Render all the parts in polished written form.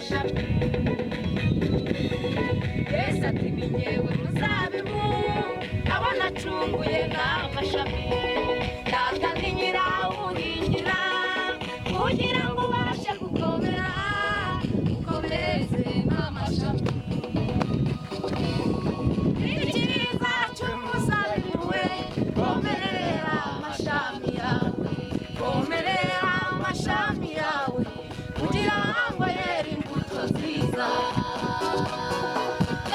amashami. Yesu ati ni jyewe muzabibu abo nacunguye nk'amashami. Data ni nyirawuhingira kugira ngo ubashe gukomera ukomeze nk'amashami. Icyiza cy'umuzabibu we komerera amashami yawe, komerera amashami yawe kugira ngo yere imbuto nziza.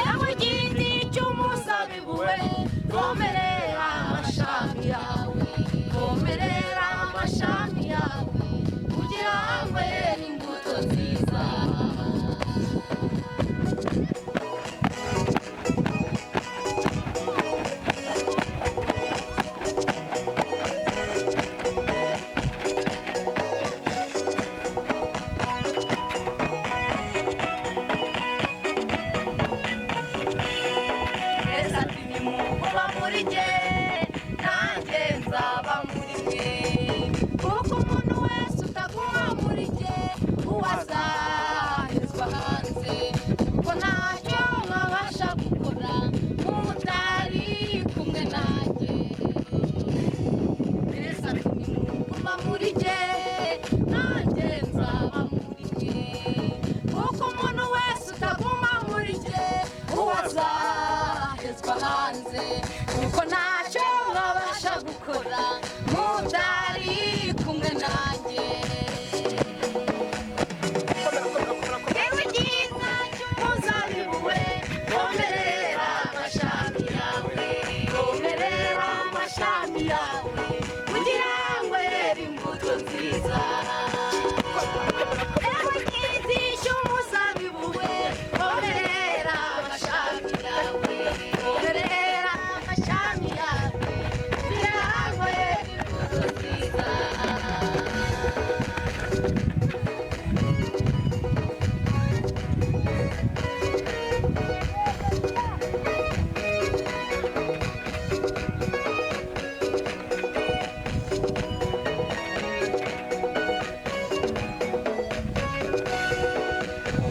Ewe giti cy'umuzabibu we komerera amashami yawe, komerera amashami yawe kugira ngo yere imbuto nziza. Kuko ntacyo mwabasha gukora mutari kumwe nanjye. Ewe giti cy'umuzabibu we komerera amashami yawe, komerera amashami yawe kugira ngo yere imbuto nziza. Ewe giti cy'umuzabibu we komerera amashami yawe, komerera amashami yawe kugira ngo yere imbuto nziza.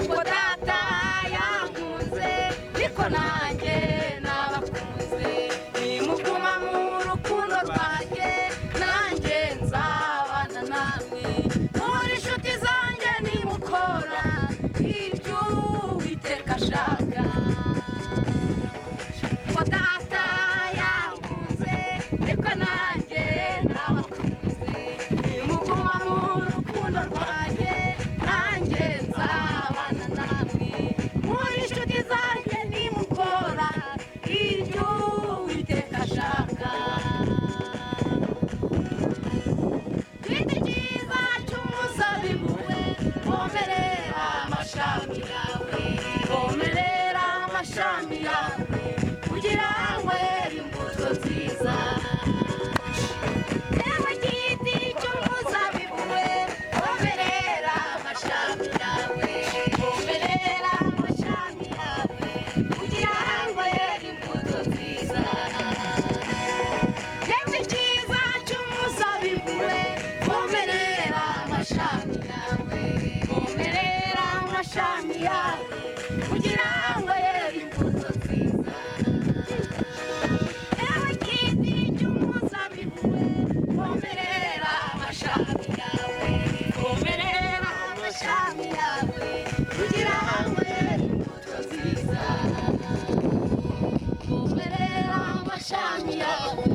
Uko data yankunze niko nanjye nabakunze, nimuguma mu rukundo rwanjye nanjye nzabana namwe. Muri inshuti zanjye nimukora ibyo Uwiteka ashaka. Uko data yankunze niko nanjye nabakunze, nimuguma mu rukundo rwanjye nanjye nzabana namwe. Muri inshuti zanjye nimukora ibyo Uwiteka ashaka. Giti cyiza cy'umuzabibu we komerera amashami yawe, komerera amashami yawe kugira ngo yere imbuto nziza. Ewe giti cy'umuzabibu we komerera amashami yawe, komerera amashami yawe kugira ngo yere imbuto nziza. Ewe cyiza cy'umuzabibu we komerera amashami yawe, komerera amashami yawe kugira ngo yere imbuto nziza. Ewe giti cy'umuzabibu we komerera amashami yawe, komerera amashami yawe kugira ngo yere imbuto nziza. Komerera amashami yawe